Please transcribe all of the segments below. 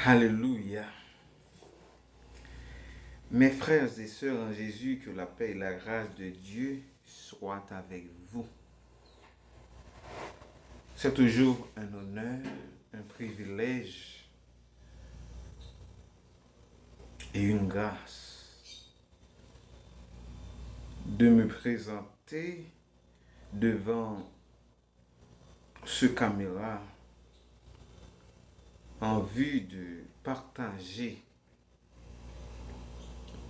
Alléluia. Mes frères et sœurs en Jésus, que la paix et la grâce de Dieu soient avec vous. C'est toujours un honneur, un privilège et une grâce de me présenter devant ce caméra en vue de partager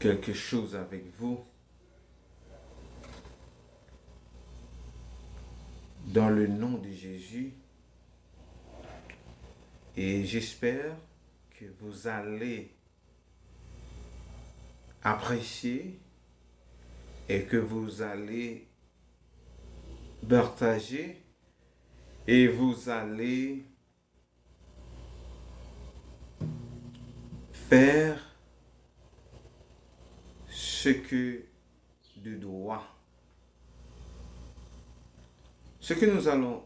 quelque chose avec vous dans le nom de Jésus, et j'espère que vous allez apprécier et que vous allez partager et vous allez faire ce que de droit. Ce que nous allons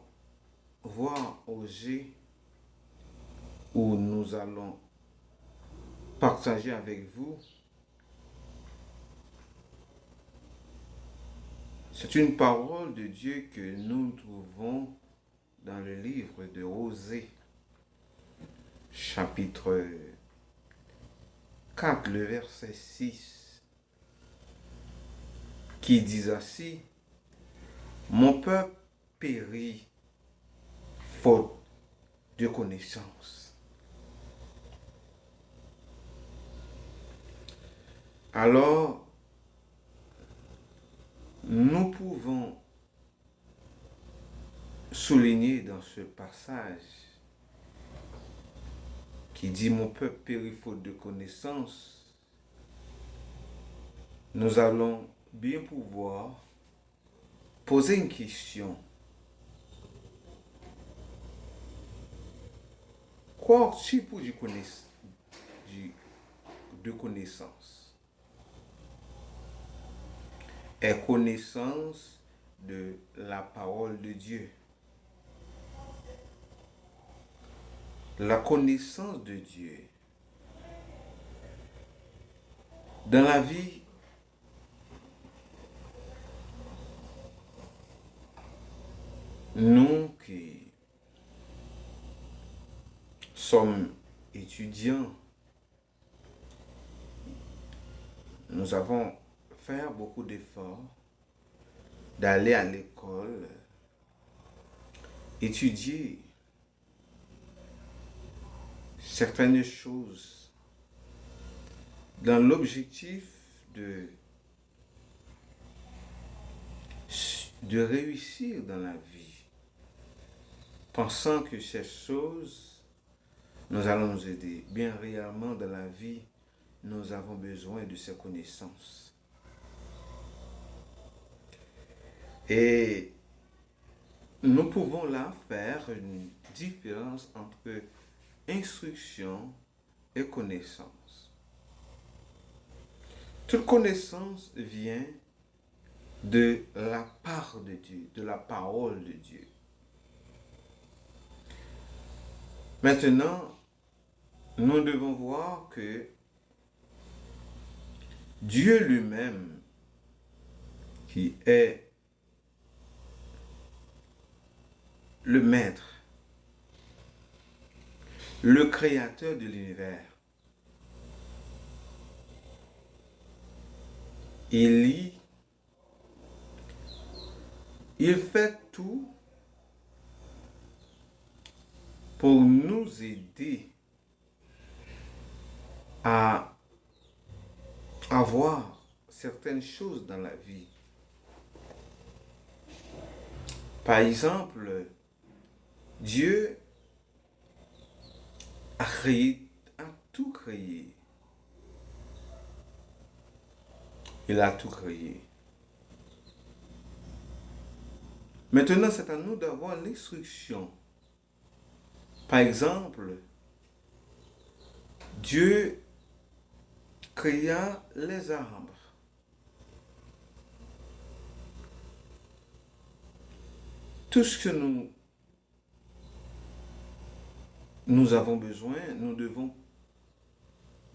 voir aujourd'hui, où nous allons partager avec vous, c'est une parole de Dieu que nous trouvons dans le livre de Osée, chapitre 4, le verset 6, qui dit ainsi: Mon peuple périt faute de connaissance. Alors, nous pouvons souligner dans ce passage qui dit mon peuple périt faute de connaissance, nous allons bien pouvoir poser une question. Qual tipo de connaissance? Est connaissance de la parole de Dieu. La connaissance de Dieu. Dans la vie, nous qui sommes étudiants, nous avons fait beaucoup d'efforts d'aller à l'école, étudier certaines choses dans l'objectif de réussir dans la vie, pensant que ces choses nous allons nous aider. Bien réellement dans la vie, nous avons besoin de ces connaissances. Et nous pouvons là faire une différence entre instruction et connaissance. Toute connaissance vient de la part de Dieu, de la parole de Dieu. Maintenant, nous devons voir que Dieu lui-même, qui est le maître, le créateur de l'univers, il fait tout pour nous aider à avoir certaines choses dans la vie. Par exemple, Dieu a tout créé. Il a tout créé. Maintenant, c'est à nous d'avoir l'instruction. Par exemple, Dieu créa les arbres. Tout ce que nous avons besoin, nous devons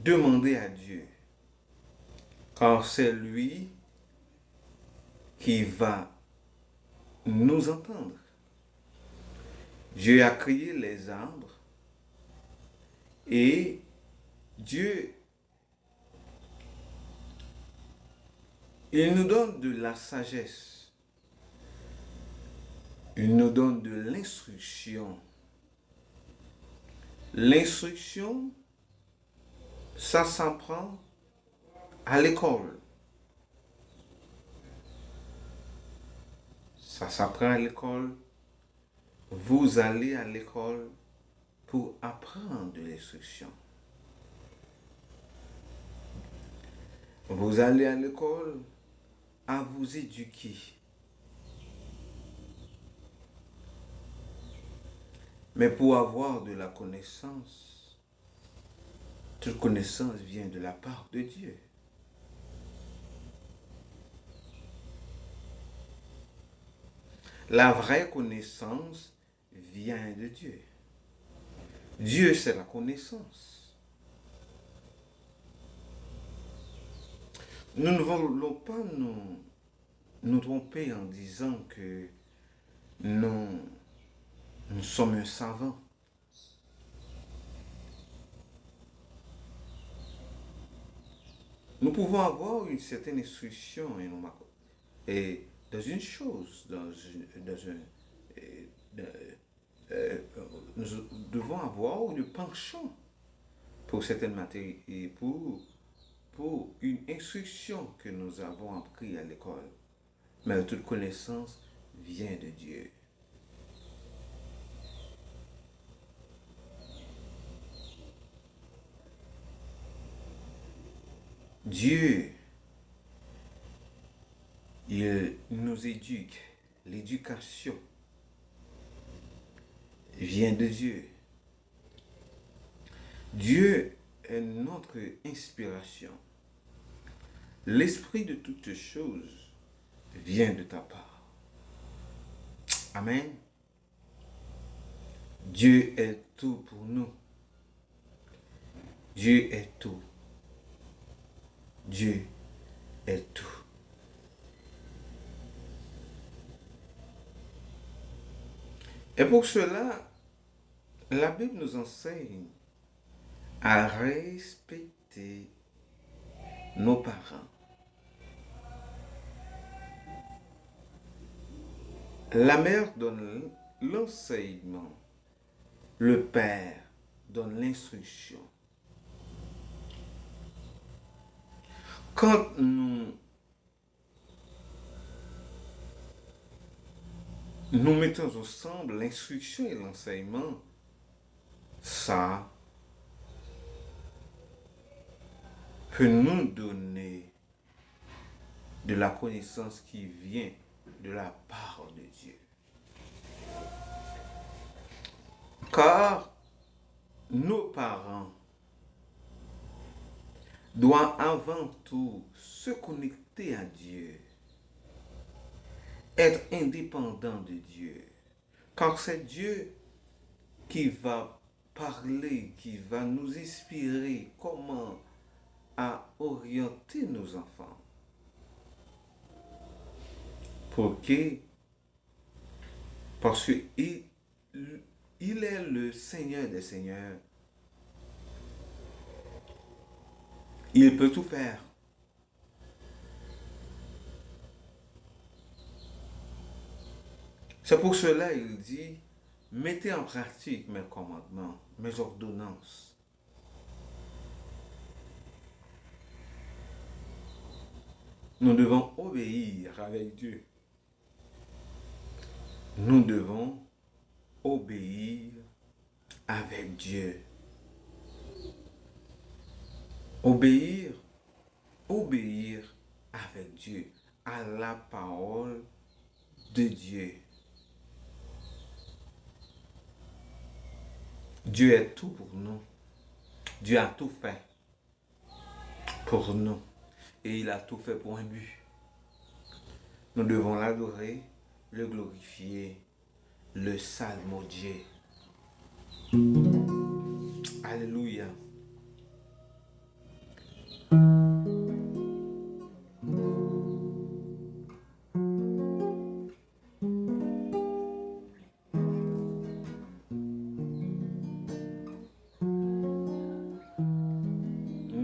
demander à Dieu, car c'est lui qui va nous entendre. Dieu a créé les arbres et Dieu, il nous donne de la sagesse, il nous donne de l'instruction. L'instruction, ça s'apprend à l'école. Ça s'apprend à l'école. Vous allez à l'école pour apprendre de l'instruction. Vous allez à l'école à vous éduquer. Mais pour avoir de la connaissance, toute connaissance vient de la part de Dieu. La vraie connaissance vient de Dieu. Dieu, c'est la connaissance. Nous ne voulons pas nous tromper en disant que nous sommes un savant. Nous pouvons avoir une certaine instruction et dans une chose, nous devons avoir une penchant pour certaines matières et pour une instruction que nous avons appris à l'école. Mais toute connaissance vient de Dieu. Dieu, il nous éduque. L'éducation vient de Dieu. Dieu est notre inspiration. L'esprit de toutes choses vient de ta part. Amen. Dieu est tout pour nous. Dieu est tout. Dieu est tout. Et pour cela, la Bible nous enseigne à respecter nos parents. La mère donne l'enseignement, le père donne l'instruction. Quand nous mettons ensemble l'instruction et l'enseignement, ça peut nous donner de la connaissance qui vient de la part de Dieu. Car nos parents doivent avant tout se connecter à Dieu, être indépendants de Dieu. Car c'est Dieu qui va parler, qui va nous inspirer comment à orienter nos enfants. Parce qu'il est le Seigneur des Seigneurs. Il peut tout faire. C'est pour cela qu'il dit, mettez en pratique mes commandements, mes ordonnances. Nous devons obéir avec Dieu. Nous devons obéir avec Dieu. Obéir avec Dieu, à la parole de Dieu. Dieu est tout pour nous. Dieu a tout fait pour nous. Et il a tout fait pour un but. Nous devons l'adorer, le glorifier, le psalmodier. Alléluia.